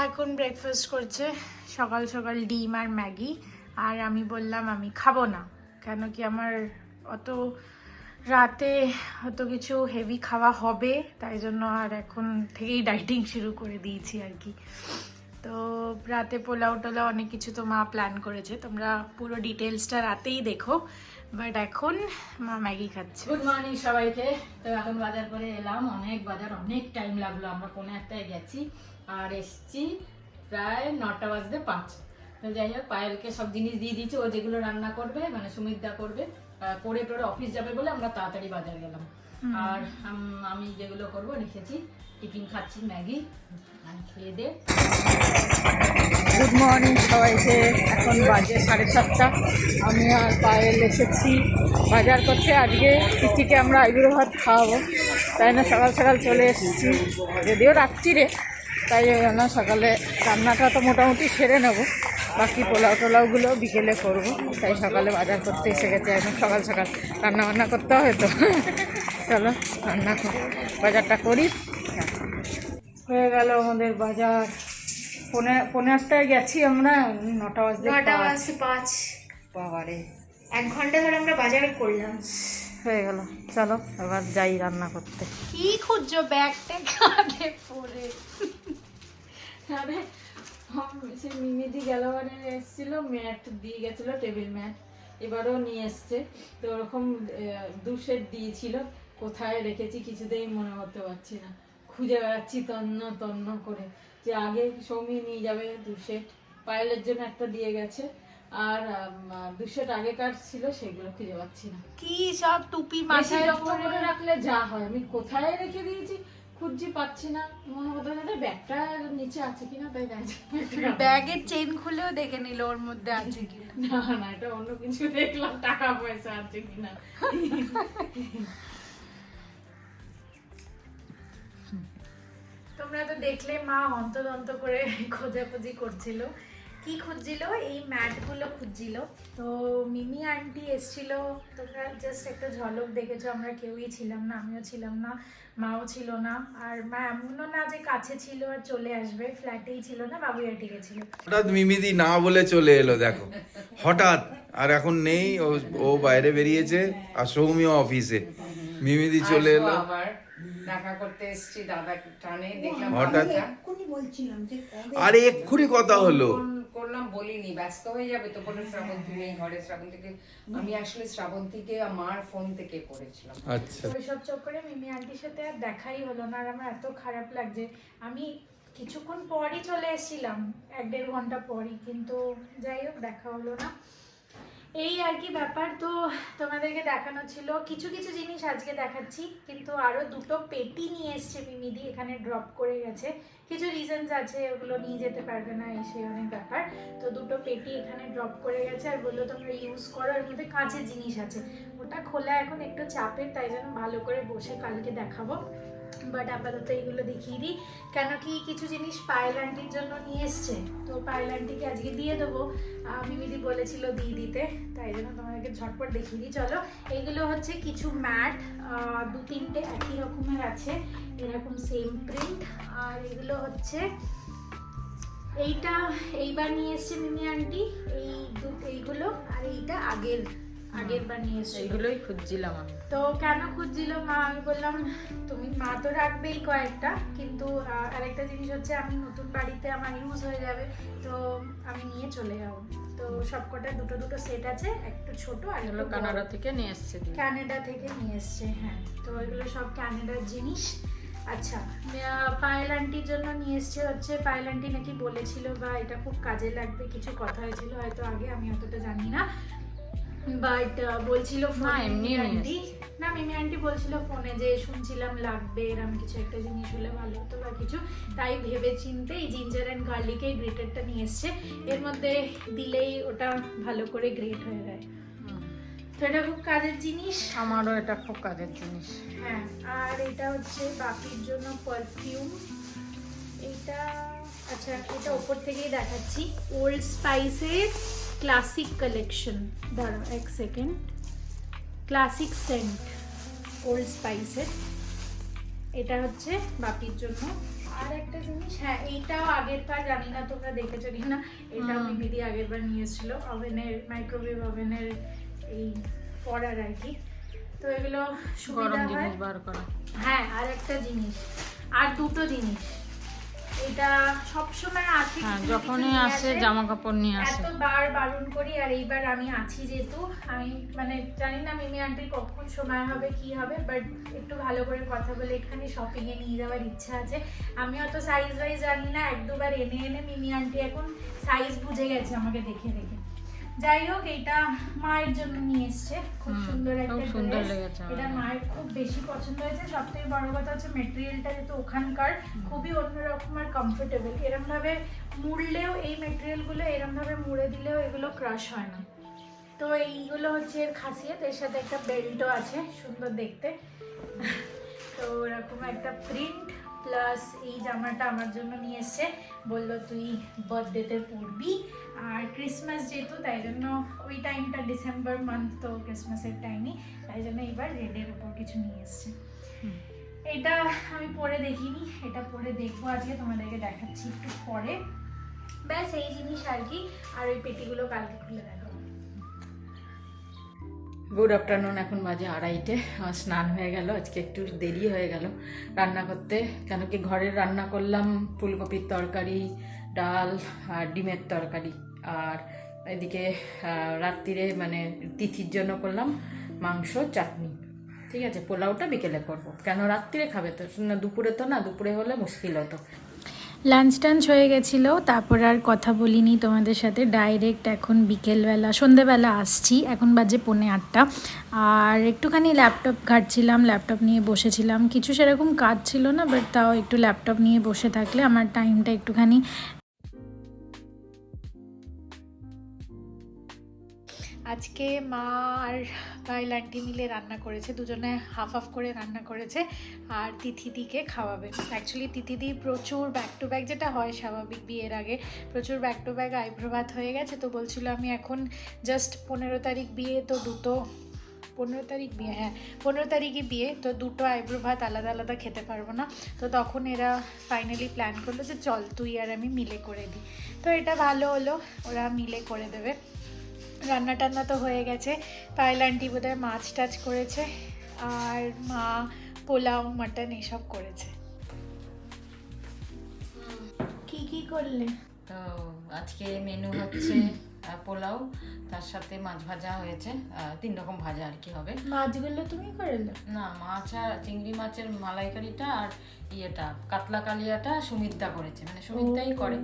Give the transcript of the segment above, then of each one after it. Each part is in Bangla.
এখন ব্রেকফাস্ট করছে সকাল সকাল ডিম আর ম্যাগি। আর আমি বললাম আমি খাবো না, কেন কি আমার অত রাতে অত কিছু হেভি খাওয়া হবে, তাই জন্য আর এখন থেকেই ডাইটিং শুরু করে দিয়েছি আর কি। তো রাতে পোলাও টোলাও অনেক কিছু তো মা প্ল্যান করেছে, তোমরা পুরো ডিটেলসটা রাতেই দেখো। বাট এখন মা ম্যাগি খাচ্ছে। গুড মর্নিং সবাইকে। তো এখন বাজার করে এলাম, অনেক টাইম লাগলো, আমরা 1:45 গেছি আর এসছি প্রায় 9টা বাজতে 5। তো যাই হোক পায়েলকে সব জিনিস দিয়ে দিয়েছি, ও যেগুলো রান্না করবে মানে সুমিতদা করবে, করে টোরে অফিস যাবে বলে আমরা তাড়াতাড়ি বাজার গেলাম। আর আমি যেগুলো করবো রেখেছি, টিফিন খাচ্ছি ম্যাগি আর খেয়ে দে। গুড মর্নিং সবাইকে। এখন বাজে 7:30। আমি আর পায়েল এসেছি বাজার করতে। আজকে তিথিকে আমরা আইবুড়ো ভাত খাওয়াবো, তাই না সকাল সকাল চলে এসেছি, যদিও রাত্রিরে, তাই জন্য সকালে রান্নাটা তো মোটামুটি সেরে নেবো, বাকি পোলাও টোলাওগুলো বিকেলে করবো। তাই সকালে বাজার করতে এসে গেছে, এখন সকাল সকাল রান্না বান্না করতে হবে তো। চলো বাজারটা করি। হয়ে গেল আমাদের বাজার। 8:30 গেছি আমরা, 9টা বাজে 5 বাবারে 1 ঘন্টা ধরে আমরা বাজার করলাম। হয়ে গেল, চলো এবার যাই রান্না করতে। কি খুঁজছো ব্যাগটা কাঁধে পরে? আরে সে মিমিদি গেলবারে এসেছিল, ম্যাট দিয়ে গেছিল, টেবিল ম্যাট, এবারও নিয়ে এসছে। তো ওরকম 2 সেট দিয়েছিল, কোথায় রেখেছি কিছুতেই মনে করতে পারছি না, খুঁজে বেড়াচ্ছি তন্ন তন্ন করে, যে আগে সৌমি নিয়ে যাবে 2 সেট, পায়েলের জন্য একটা দিয়ে গেছে, আর 2 সেট আগেকার ছিল সেগুলো খুঁজে পাচ্ছি না। কি সব টুপি মাথায় মাথায় যত্ন করে রাখলে যা হয়, আমি কোথায় রেখে দিয়েছি খুঁজছি পাচ্ছি না, মনে হতো না ব্যাগটা নিচে আছে কিনা, তাই দেখছি ব্যাগের চেন খুলেও দেখে নিল ওর মধ্যে আছে কিনা। না না, এটা অন্য কিছু দেখলাম, টাকা পয়সা আছে কিনা। তোমরা তো দেখলে মা অন্তদন্ত করে খোঁজাখুঁজি করছিল। কি খুঁজছিল? এই ম্যাটগুলো খুঁজছিল। তো মিমি আন্টি এসছিল, তোমরা জাস্ট একটা ঝলক দেখেছো, আমরা কেউই ছিলাম না, আমিও ছিলাম না, মাও ছিল না। আর মা এমনও না যে কাছে ছিল আর চলে আসবে, ফ্ল্যাটেই ছিল না, বাবুইয়াটি গেছিল। হঠাৎ মিমিদি না বলে চলে এলো, দেখো হঠাৎ। আর এখন নেই, ও বাইরে বেরিয়েছে, আর সৌমিও অফিসে। মিমিদি চলে এলো, আবার দেখা করতে এসেছি, দাদা টানে দেখলাম হঠাৎ। এক্ষুনি বলছিলাম যে আরে এক্ষুনি কথা হলো, ফোন করলাম, বলিনি, ব্যস্ত হয়ে যাবে তো, বলে শ্রাবন্তী নেই ঘরে, শ্রাবন্তীকে আমি আসলে শ্রাবন্তীকে আমার ফোন থেকে করেছিলাম। আচ্ছা। ওইসব চক্করে মিমি আন্টির সাথে আর দেখাই হলো না, আর আমার এত খারাপ লাগছে। আমি কিছুক্ষণ পরই চলে এসেছিলাম, 1-1.5 ঘন্টা পরই, কিন্তু যাই হোক দেখা হলো না। এই আর কি ব্যাপার। তো তোমাদেরকে দেখানো ছিল কিছু কিছু জিনিস, আজকে দেখাচ্ছি। কিন্তু আরও 2টো পেটি নিয়ে এসছে মিমিদি, এখানে ড্রপ করে গেছে, কিছু রিজনস আছে, ওগুলো নিয়ে যেতে পারবে না, এসে অনেক ব্যাপার। তো 2টো পেটি এখানে ড্রপ করে গেছে, আর বললো তোমরা ইউজ করো, এর মধ্যে কাঁচের জিনিস আছে। ওটা খোলা এখন একটু চাপের, তাই জন্য ভালো করে বসে কালকে দেখাবো। বাট আপাতত এইগুলো দেখিয়ে দিই, কেন কি কিছু জিনিস পায়েল আন্টির জন্য নিয়ে এসছে, তো পায়েল আন্টিকে আজকে দিয়ে দেবো। মিমিদি বলেছিল দিয়ে দিতে, তাই জন্য তোমাদেরকে ঝটপট দেখিয়ে দিই। চলো, এইগুলো হচ্ছে কিছু ম্যাট, 2-3টে একই রকমের আছে, এরকম সেম প্রিন্ট। আর এগুলো হচ্ছে এইবার নিয়ে এসছে মিমি আন্টি, এইগুলো, আর এইটা আগের বার নিয়ে এসছে। এইগুলোই খুঁজছিলাম আমি। তো কেন খুঁজছিল মা, আমি বললাম তুমি মা তো রাখবেই কয়েকটা, কিন্তু আরেকটা জিনিস হচ্ছে আমি নতুন বাড়িতে আমার ইউজ হয়ে যাবে, তো আমি নিয়ে চলে যাবো। তো সবকটা 2টো সেট আছে, একটু ছোট আর এগুলো কানাডা থেকে নিয়ে এসছে, ক্যানাডা থেকে নিয়ে এসছে। হ্যাঁ, তো এগুলো সব ক্যানাডার জিনিস। আচ্ছা, পায়েল আন্টির জন্য নিয়ে এসছে হচ্ছে, পায়েল আন্টি নাকি বলেছিল বা এটা খুব কাজে লাগবে, কিছু কথা হয়েছিল হয়তো আগে, আমি অতটা জানি না, বাট বলছিল এমনি আন্টি, না মিমি আন্টি বলছিল ফোনে যে শুনছিলাম লাগবে এরকম কিছু একটা জিনিস হলে ভালো হতো বা কিছু, তাই ভেবে চিনতে এই জিঞ্জার অ্যান্ড গার্লিকের গ্রেটারটা নিয়ে এসছে। এর মধ্যে দিলেই ওটা ভালো করে গ্রেট হয়ে যায়, তো এটা খুব কাজের জিনিস। আমারও এটা খুব কাজের জিনিস। হ্যাঁ, আর এটা হচ্ছে বাপির জন্য পারফিউম। এটা আচ্ছা, এটা ওপর থেকেই দেখাচ্ছি, ওল্ড স্পাইসের ক্লাসিক কালেকশন। দাঁড়াও 1 সেকেন্ড, ক্লাসিক সেন্ট ওল্ড স্পাইসের, এটা হচ্ছে বাপির জন্য। আর একটা জিনিস, হ্যাঁ এইটাও আগেরবার, জানি না তোমরা দেখেছো কিনা, এটা দিদি আগেরবার নিয়েছিল ওভেনের, মাইক্রোওয়েভ ওভেনের এই পড়ার আর কি। তো এগুলো সুবিধা গরম হয়। জিনিস বার করা। হ্যাঁ, আর একটা জিনিস, আর দুটো জিনিস, এটা সবসময় আছে, হ্যাঁ, কিছু না কিছু যখনই নিয়ে আসে জামা কাপড় নিয়ে আসে। এতবার বারণ করি, আর এইবার আমি আছি যেহেতু, আমি মানে জানি না মিমি আন্টির কখন সময় হবে কি হবে, বাট একটু ভালো করে কথা বলে একটুখানি শপিং এ নিয়ে যাওয়ার ইচ্ছা আছে। আমি অত সাইজ ওয়াইজ জানি না, এক দুবার এনে এনে মিমি আন্টি এখন সাইজ বুঝে গেছে আমাকে দেখে দেখে। যাই হোক, এটা মায়ের জন্য নিয়ে এসছে, খুব সুন্দর একটা খুব সুন্দর ড্রেস। লেগেছে আমার। এটা মায়ের খুব বেশি পছন্দ হয়েছে। সবথেকে বড় কথা হচ্ছে মেটেরিয়ালটা যেহেতু ওখানকার, খুবই অন্যরকম আর কমফোর্টেবল। এরম ভাবে মুড়লেও, এই মেটেরিয়ালগুলো এরম ভাবে মুড়ে দিলেও এগুলো ক্রাশ হয় না। তো এইগুলো হচ্ছে এর খাসিয়ত। এর সাথে একটা বেল্টও আছে, সুন্দর দেখতে। তো ওরকম একটা প্রিন্ট প্লাস এই জামাটা আমার জন্য নিয়ে এসছে, বললো তুই বার্থডেতে পরবি, আর ক্রিসমাস যেহেতু তাই জন্য ওই টাইমটা ডিসেম্বর মান্থ, তো ক্রিসমাসের টাইমই, তাই জন্য এবার রেডের উপর কিছু নিয়ে এসছে। এটা আমি পরে দেখিনি, এটা পরে দেখবো আজকে, তোমাদেরকে দেখাচ্ছি একটু পরে। ব্যাস এই জিনিস আর কি, আর ওই পেটিগুলো কালকে খুলে দেখাবো। গুড আফটারনুন, এখন বাজে 2:30। আমার স্নান হয়ে গেল, আজকে একটু দেরি হয়ে গেল রান্না করতে, কেন কি ঘরের রান্না করলাম ফুলকপির তরকারি, ডাল আর ডিমের তরকারি, আর এদিকে রাত্রিরে মানে তিথির জন্য করলাম মাংস চাটনি। ঠিক আছে, পোলাওটা বিকেলে করবো, কেন রাত্রিরে খাবে তো না, দুপুরে তো না, দুপুরে হলে মুশকিল হতো। লাঞ্চ টাঞ্চ হয়ে গেছিলো, তারপর আর কথা বলিনি তোমাদের সাথে। ডাইরেক্ট এখন বিকেলবেলা, সন্ধেবেলা আসছি, এখন বাজে 7:45। আর একটুখানি ল্যাপটপ ঘাঁটছিলাম, ল্যাপটপ নিয়ে বসেছিলাম। কিছু সেরকম কাজ ছিল না, বাট তাও একটু ল্যাপটপ নিয়ে বসে থাকলে আমার টাইমটা একটুখানি। আজকে মা আর পায়েল আন্টি মিলে রান্না করেছে, দুজনে হাফ হাফ করে রান্না করেছে, আর তিথিদিকে খাওয়াবে। অ্যাকচুয়ালি তিথিদি প্রচুর ব্যাক টু ব্যাক, যেটা হয় স্বাভাবিক বিয়ের আগে, প্রচুর ব্যাক টু ব্যাক আইব্রো ভাত হয়ে গেছে। তো বলছিল আমি এখন জাস্ট 15 তারিখ বিয়ে, তো দুটো 15 তারিখ বিয়ে, হ্যাঁ 15 তারিখই বিয়ে, তো দুটো আইব্রো ভাত আলাদা আলাদা খেতে পারবো না। তো তখন এরা ফাইনালি প্ল্যান করলো যে চল তুই আর আমি মিলে করে দিই। তো এটা ভালো হলো, ওরা মিলে করে দেবে। রান্না টান্না তো হয়ে গেছে, পায়েল আন্টি বোধহয় মাছ টাছ করেছে, আর মা পোলাও মাটন এসব করেছে। কি কি করলে? তো আজকে মেনু হচ্ছে পোলাও, তার সাথে মাছ ভাজা হয়েছে, 3 রকম ভাজা আর কি হবে। মাছগুলো তুমি করলে? না, মাছ আর চিংড়ি মাছের মালাইকারিটা আর ইয়েটা কাতলা কালিয়াটা সুমিতদা করেছে, মানে সুমিতদাই করে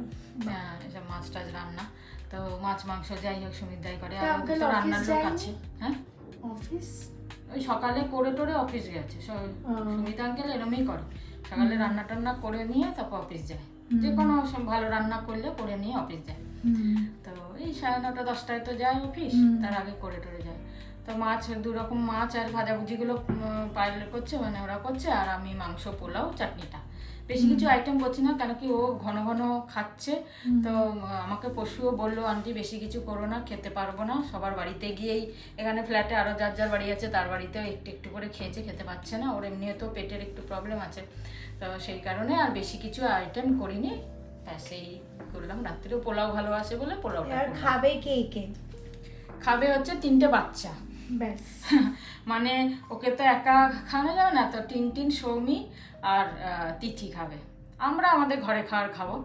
এসব মাছ টাছ রান্না। তো মাছ মাংস যাই হোক সুমিতদাই করে, আর ওদের তো রান্নার লোক আছে। হ্যাঁ, অফিস ওই সকালে করে টোরে অফিস গেছে, সুমিত আঙ্কেল এরমই করে, সকালে রান্না টান্না করে নিয়ে তারপর অফিস যায়। যে কোনো ভালো রান্না করলে করে নিয়ে অফিস যায়। তো এই 9:30 10টায় তো যায় অফিস, তার আগে করে টোরে যায়। তো মাছ 2 রকম মাছ আর ভাজাভুজিগুলো পায়েল করছে, মানে ওরা করছে, আর আমি মাংস পোলাও চাটনিটা। বেশি কিছু আইটেম করছি না, কেন কি ও ঘন ঘন খাচ্ছে। তো আমাকে পরশুও বললো আন্টি বেশি কিছু করো না, খেতে পারবো না। সবার বাড়িতে গিয়েই, এখানে ফ্ল্যাটে আরও যার যার বাড়ি আছে তার বাড়িতেও একটু একটু করে খেয়েছে, খেতে পারছে না। ওর এমনিও তো পেটের একটু প্রবলেম আছে, তো সেই কারণে আর বেশি কিছু আইটেম করিনি। সেই করলাম, রাত্রেও পোলাও ভালোবাসে বলে পোলাওটা। আর খাবে কে কে? খাবে হচ্ছে 3টে বাচ্চা, ব্যাস। মানে ওকে তো একা খাওয়ানো যাবে না, তো টিন সৌমি আর তিথি খাবে। আমরা আমাদের ঘরে খাবো,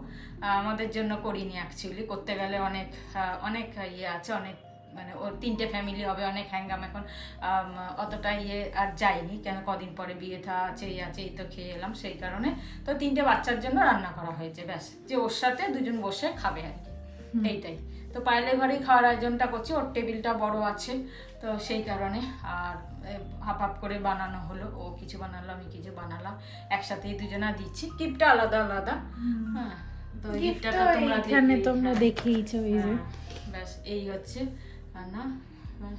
আমাদের জন্য করিনি অ্যাকচুয়ালি। করতে গেলে অনেক ইয়ে আছে, অনেক মানে ওর 3টে ফ্যামিলি হবে, অনেক হ্যাঙ্গাম। এখন অতটা ইয়ে আর যায়নি, কেন কদিন পরে বিয়েটা আছে, এই আছে, এই তো খেয়ে এলাম, সেই কারণে। তো 3টে বাচ্চার জন্য রান্না করা হয়েছে, ব্যাস, যে ওর সাথে দুজন বসে খাবে আর কি, এইটাই। তো পায়েলের ঘরেই খাওয়ার আয়োজনটা করছি, ওর টেবিলটা বড় আছে, তো সেই কারণে। আর হাফ হাফ করে বানানো হলো, ও কিছু বানালো আমি কিছু বানালাম, একসাথেই দুজনা দিচ্ছি। গিফটটা আলাদা আলাদা। হ্যাঁ, তো গিফটটা তোমরা দেখেইছো, এই যে ব্যাস এই হচ্ছে রান্না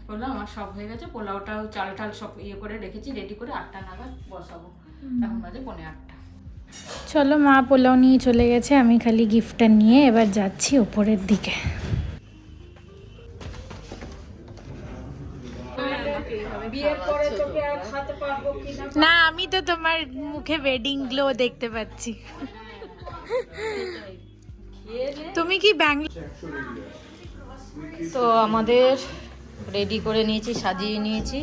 করলাম। আমার সব হয়ে গেছে, পোলাওটাও চাল টাল সব ইয়ে করে রেখেছি, রেডি করে 8টা নাগাদ বসাবো। এখন বাজে 7:45। চলো, মা পোলাও নিয়ে চলে গেছে, আমি খালি গিফটটা নিয়ে এবার যাচ্ছি ওপরের দিকে। বিয়ের পরে তোকে আর খাতে পারবো কিনা, না, আমি তো তোমার মুখে ওয়েডিং গ্লো দেখতে পাচ্ছি। তুমি কি ব্যাঙ্গালোর? তো আমাদের রেডি করে নিয়েছি, সাজিয়ে নিয়েছি।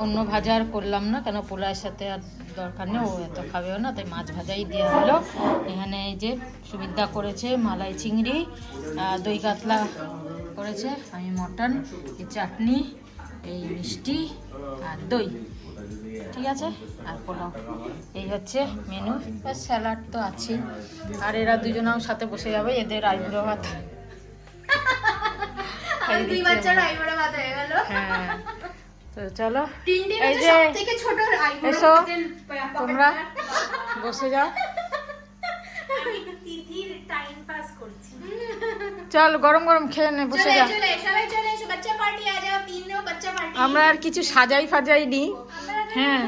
অন্য ভাজা আর করলাম না, কেন পোলাওয়ের সাথে আর দরকার নেই, ও এত খাবেও না, তাই মাছ ভাজাই দেওয়া হলো। এখানে এই যে সুবিধা করেছে মালাই চিংড়ি, দই কাতলা করেছে, আমি মটন, এই চাটনি, এই মিষ্টি আর দই, ঠিক আছে, আর পোলাও। এই হচ্ছে মেনু, আর স্যালাড তো আছেই। আর এরা দুজনেও সাথে বসে যাবে, এদের আইবুড়ো ভাত। দুই বাচ্চার আইবুড়ো ভাত হয়ে গেল। হ্যাঁ, তো চলো, টিনটিন এই হচ্ছে যে সবথেকে ছোট আইবুড়ো এসো, ভাতের তোমরা বসে যাও। আমি তিথির টাইম পাস করছি। চল, গরম গরম খেয়ে নে, বসে যা। চলে সবাই চলে এসো, বাচ্চা পার্টি আ যাও, তিনও বাচ্চা পার্টি। আমরা আর কিছু সাজাই ফাজাই নি। হ্যাঁ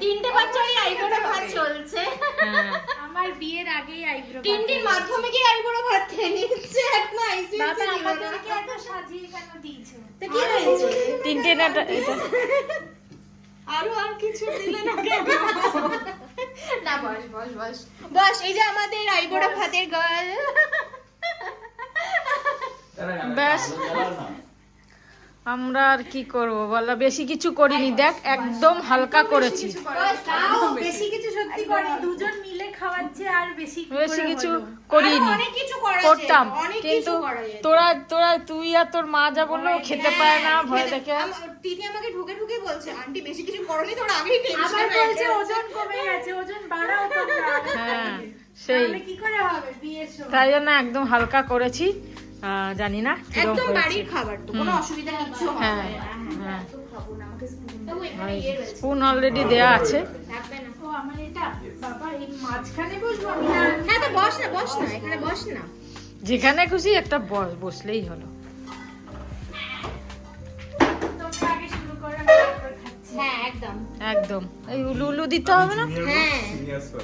তিনটে বাচ্চারই আইবুড়ো ভাত চলছে। হ্যাঁ, আমার বিয়ের আগেই আইব্রো টিনটিন মাধ্যমিকে আইবুড়ো ভাত খেয়ে নিচ্ছে, এখন আইসিএসসি বাবা দিল না। আমাদেরকে এত সাজিয়ে কেন দিয়েছো? তো কি হয়েছে? তিনটে না এটা আর কিছু দিলে না কেন? না, বস বস বস বস, এই যে আমাদের আইবুড়ো ভাতের গার্ল। ব্যাস, আমরা আর কি করব বলো, বেশি কিছু করিনি, দেখ একদম হালকা করেছি, বেশি কিছু সত্যি করে দুজন মিলে খাওয়াচ্ছে, আর বেশি কি বেশি করে কিছু হলো? করিনি। অনেক কিছু করা করতাম, যেত, অনেক কিন্তু কিছু করা যেত। তোরা তুই আর তোর মা যা বললো, ও খেতে পারে না ভয় দেখে। তিথি আমাকে ঢুকে ঢুকে বলছে, আন্টি বেশি কিছু করনি, তোর আগেই টেনশন আবার হয়ে বলছে গেছে। ওজন কমে গেছে, ওজন বাড়াও তোমরা। হ্যাঁ, সেই তাহলে কি করে হবে বিয়ের সময়? তাই জন্য একদম হালকা করেছি। জানি না কিরকম একদম হয়েছে। বাড়ির খাবার তো, কোনো অসুবিধা কিচ্ছু হবে হ্যাঁ না। হ্যাঁ, তবু এখানে ইয়ে রয়েছে, স্পুন অলরেডি দেয়া আছে। থাকবে না। ও আমার এটা বাবা, এই মাঝখানে বসবো আমি না? হ্যাঁ, তো বস না, বস না, এখানে বস না। যেখানে খুশি একটা বসলেই হলো। তোমরা আগে শুরু করো, আমি তারপর খাচ্ছি। হ্যাঁ, একদম। একদম, এই উলু উলু দিতে হবে না। হ্যাঁ, আচ্ছা,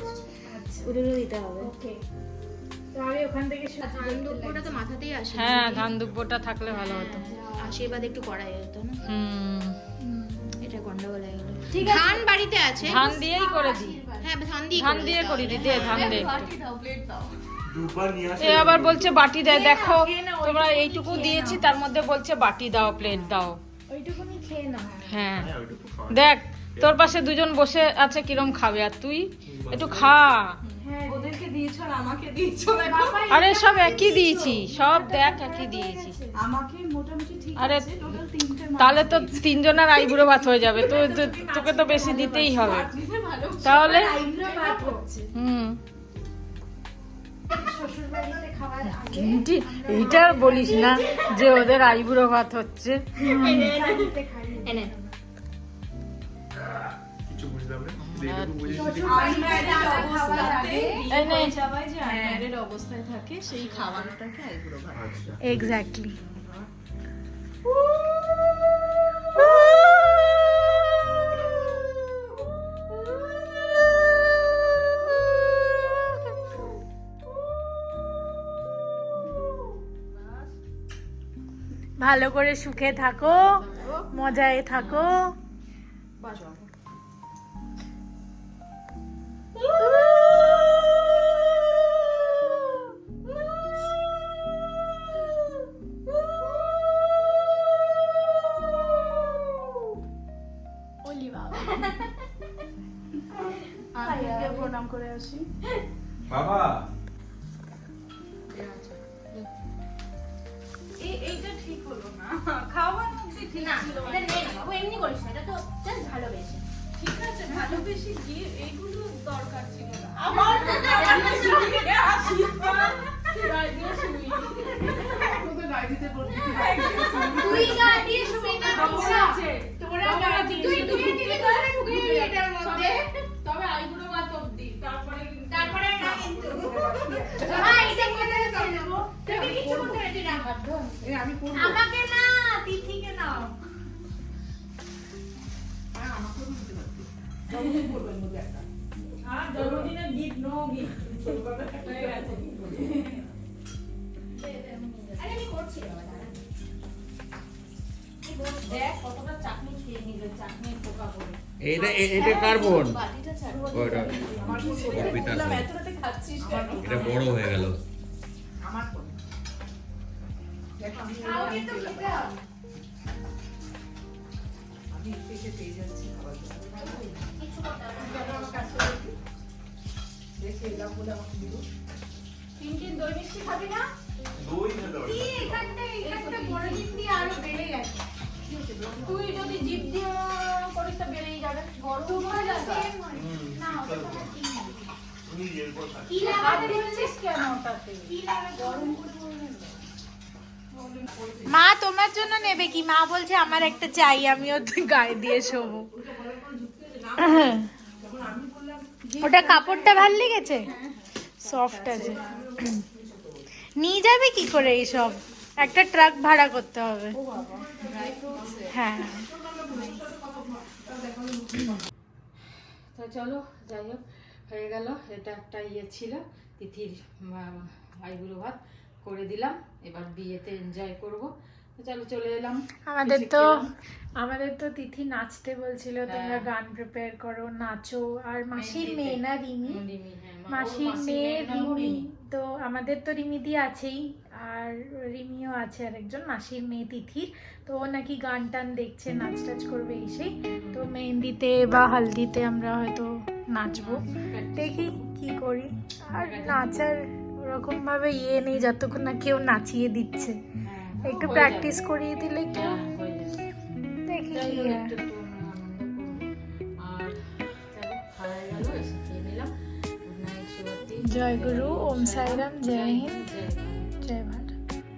উড়ুলো দিতে হবে। ওকে। তো আমি ওখান থেকে শুরু করি। দুপুরটা তো মাথাতেই আসে। হ্যাঁ, ধান দুব্বটা থাকলে ভালো হতো। আশীর্বাদ একটু করা যেত না, এটা গন্ডগোল হয়ে গেল। ঠিক আছে। ধান বাড়িতে আছে। ধান দিয়েই করে দি, হ্যাঁ, ধান দিয়ে ধান করে দিয়ে দিতে করি হবে। দি, দে ধান দে একটু। দুবার নিয়ে আসে এ আবার বলছে বাটি দেয়, দেখো তোমরা এইটুকু দিয়েছি, তার মধ্যে বলছে বাটি দাও, প্লেট দাও। ওইটুকুনি খেয়ে নাও। হ্যাঁ, দেখ তোর পাশে দুজন বসে আছে, কিরম খাবে, আর তুই একটু খা। হ্যাঁ, ওদেরকে দিয়েছো আর আমাকে দিয়েছো, বাবা, আরে সব একই দিয়েছি, সব দেখ একই দিয়েছি। আমাকে মোটামুটি ঠিক আরে আছে, টোটাল 3টে তাহলে তো তিনজনের আইবুড়ো ভাত হয়ে যাবে, তোকে তো বেশি দিতেই হবে ভালো। তাহলে। আইব্রো ভাত হচ্ছে শ্বশুর বাড়িতে খাওয়ার আগে। কিন্তু এইটা আর বলিস না যে ওদের আইবুড়ো ভাত হচ্ছে। বাড়িতে খাই। এনে। কিছু বুঝতে পারবে এইটুকু বুঝে খাওয়ার আগে এই নে। সবাই যে আনম্যারিড অবস্থায় থাকে, সেই খাওয়ানোটাকে আইবুড়ো ভাত। আচ্ছা এক্স্যাক্টলি। ভালো করে সুখে থাকো, মজায় থাকো। আন্টিকে প্রণাম করে আসি। বাবা এইটা ঠিক হলো না, খাওয়ানো ঠিক না, ছিল এটা নে না বাবু, এমনি করিস না, এটা তো জাস্ট ভালোবেসে। ঠিক আছে, ভালোবেসে গিয়ে এইগুলো দরকার ছিল না। আমার তো দরকার ছিল। আশীর্বাদ গায়ে দিয়ে শুই। তুই গা দিয়ে শুইতে আচ্ছা, দিছা। তোরা গায়ে দিয়ে তুই শুই। তুই টিভি করে ঢুকে গেলি এটার মধ্যে। তবে আইবুড়ো ভাত অব্দি, তারপরে কিন্তু তারপরে না কিন্তু। হ্যাঁ, এটা কোথায় দেব? তুমি কিছু করতে রেডি না। আমি করব আমাকে না, তিথিকে নাও। আর জন্মদিনের গিফট, নো গিফট হয়ে গেছে। আরে আমি করছি বাবা, দাঁড়া। দেখ কতটা চাটনি খেয়ে নিবে, চাটনি পোকা করে। এটা কার বোন? বাটিটা ছাড়। ওটা আমার কবিতা। খাচ্ছিস কেন? এটা বড় হয়ে গেল। আমার ফোন কাউকে তো খেতে হবে। আমি এসে পেয়ে যাচ্ছি খাবার জন্য। কিছু করতে হবে না। কেন আমার কাছে দেখি দেখি এলাম বলে আমাকে দিল। তিন দই মিষ্টি খাবি না? দই খেতে হবে। কি এখানটা বড় জিভ দিয়ে আরো বেড়ে গেছে। তুই যদি জিভ দিয়ে করিস তো বেড়েই যাবে। গরম হয়ে যাবে। না, ওটা তো ঠিক না। তুমি এরপর খাবে। কি লাগাতে বলছিস কেন ওটাতে? কি লাগাতে গরম করে মা তোমার জন্য নেবে কি? মা বলছে আমার একটা চাই, আমিও গায়ে দিয়ে শোবো। ওটা কাপড়টা ভাল লেগেছে, সফট আছে। নিয়ে যাবে কি করে এইসব? একটা ট্রাক ভাড়া করতে হবে। হ্যাঁ তো চলো যাই হোক হয়ে গেল। এটা একটা ছিল তিথির আইবুড়ো ভাত করে দিলাম, এবার বিয়েতে এনজয় করব। তো চলো চলে এলাম। আমাদের তো তিথি নাচতে বলছিল, তোমরা গান প্রিপেয়ার করো, নাচো। আর মাসির মেহেন্দিতে। মেয়ে না রিমি, মাসির মেয়ে রিমি। তো আমাদের তো রিমিদি আছেই, আর রিমিও আছে আরেকজন মাসির মেয়ে তিথির। তো ও নাকি গান টান দেখছে, নাচ টাচ করবে এসে। তো মেহেন্দিতে বা হালদিতে আমরা হয়তো নাচবো, দেখি কি করি। আর নাচার ওরকম ভাবে নেই যতক্ষণ না কেউ নাচিয়ে দিচ্ছে। একটু প্র্যাকটিস করিয়ে দিলে কি দেখি কি হয়। আর চলো খাওয়া গেল, এসে খেয়ে নিলাম। গুড নাইট শুভরাত্রি। জয় গুরু, ওম সাইরাম, জয় হিন্দ। জয়